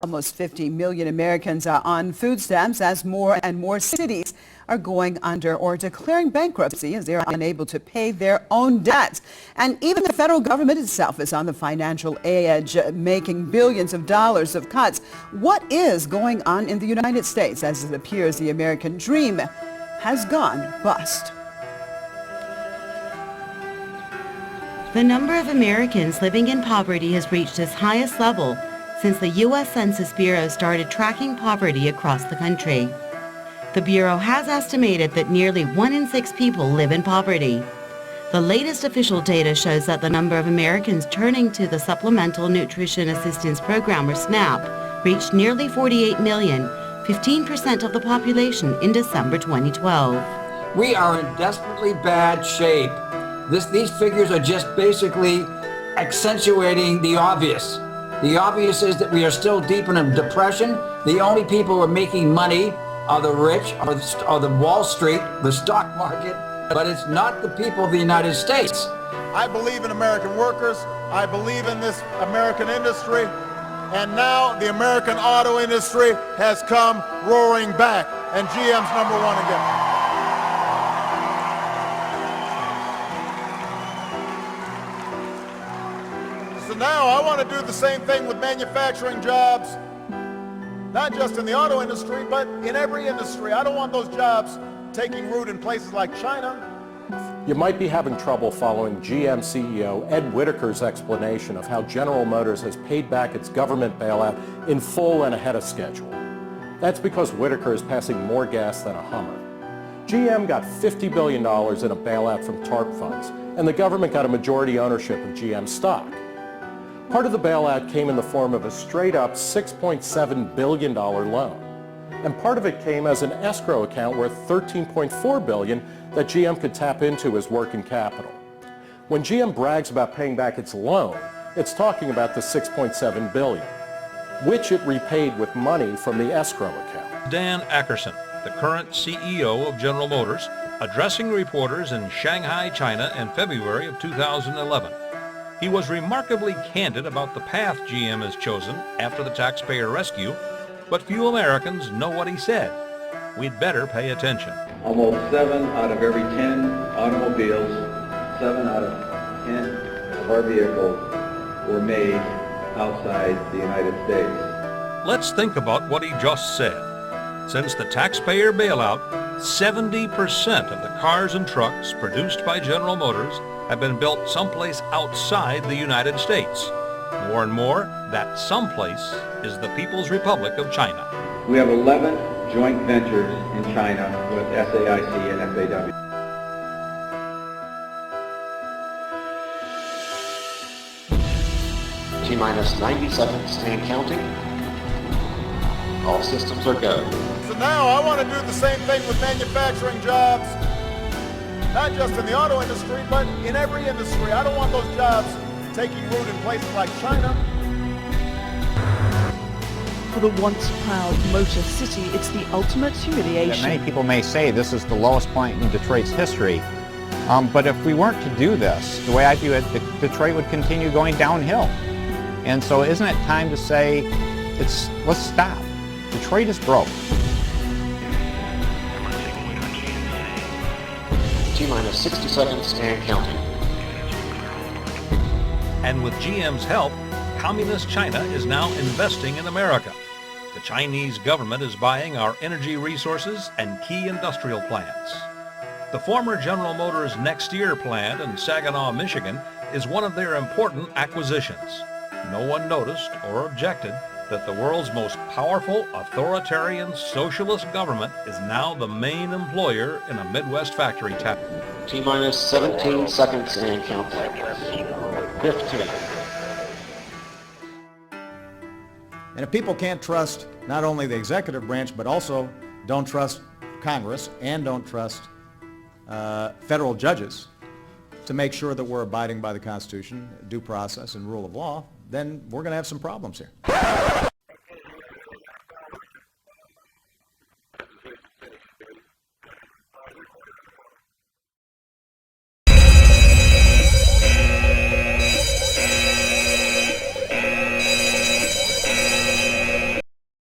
Almost 50 million Americans are on food stamps as more and more cities are going under or declaring bankruptcy as they are unable to pay their own debts. And even the federal government itself is on the financial edge, making billions of dollars of cuts. What is going on in the United States as it appears the American dream has gone bust? The number of Americans living in poverty has reached its highest level since the U.S. Census Bureau started tracking poverty across the country. The Bureau has estimated that nearly 1 in 6 people live in poverty. The latest official data shows that the number of Americans turning to the Supplemental Nutrition Assistance Program, or SNAP, reached nearly 48 million, 15% of the population in December 2012. We are in desperately bad shape. These figures are just basically accentuating the obvious. The obvious is that we are still deep in a depression. The only people who are making money are the rich, or the Wall Street, the stock market, but it's not the people of the United States. I believe in American workers. I believe in this American industry. And now the American auto industry has come roaring back, and GM's number one again. So now I want to do the same thing with manufacturing jobs, not just in the auto industry, but in every industry. I don't want those jobs taking root in places like China. You might be having trouble following GM CEO Ed Whitacre's explanation of how General Motors has paid back its government bailout in full and ahead of schedule. That's because Whitacre is passing more gas than a Hummer. GM got $50 billion in a bailout from TARP funds, and the government got a majority ownership of GM stock. Part of the bailout came in the form of a straight-up $6.7 billion loan. And part of it came as an escrow account worth $13.4 billion that GM could tap into as working capital. When GM brags about paying back its loan, it's talking about the $6.7 billion, which it repaid with money from the escrow account. Dan Akerson, the current CEO of General Motors, addressing reporters in Shanghai, China in February of 2011. He was remarkably candid about the path GM has chosen after the taxpayer rescue, but few Americans know what he said. We'd better pay attention. Almost 7 out of every 10 automobiles, 7 out of 10 of our vehicles were made outside the United States. Let's think about what he just said. Since the taxpayer bailout, 70% of the cars and trucks produced by General Motors have been built someplace outside the United States. More and more, that someplace is the People's Republic of China. We have 11 joint ventures in China with SAIC and FAW. T-minus 90 seconds and counting. All systems are go. So now I want to do the same thing with manufacturing jobs, not just in the auto industry, but in every industry. I don't want those jobs taking root in places like China. For the once proud Motor City, it's the ultimate humiliation. Many people may say this is the lowest point in Detroit's history, but if we weren't to do this, the way I view it, Detroit would continue going downhill. And so isn't it time to say, let's stop. Detroit is broke. T-minus 60 seconds and counting. And with GM's help, Communist China is now investing in America. The Chinese government is buying our energy resources and key industrial plants. The former General Motors Next Year plant in Saginaw, Michigan is one of their important acquisitions. No one noticed or objected that the world's most powerful authoritarian socialist government is now the main employer in a Midwest factory town. T-minus 17 seconds and counting. 15. And if people can't trust not only the executive branch, but also don't trust Congress and don't trust federal judges to make sure that we're abiding by the Constitution, due process, and rule of law, then we're going to have some problems here.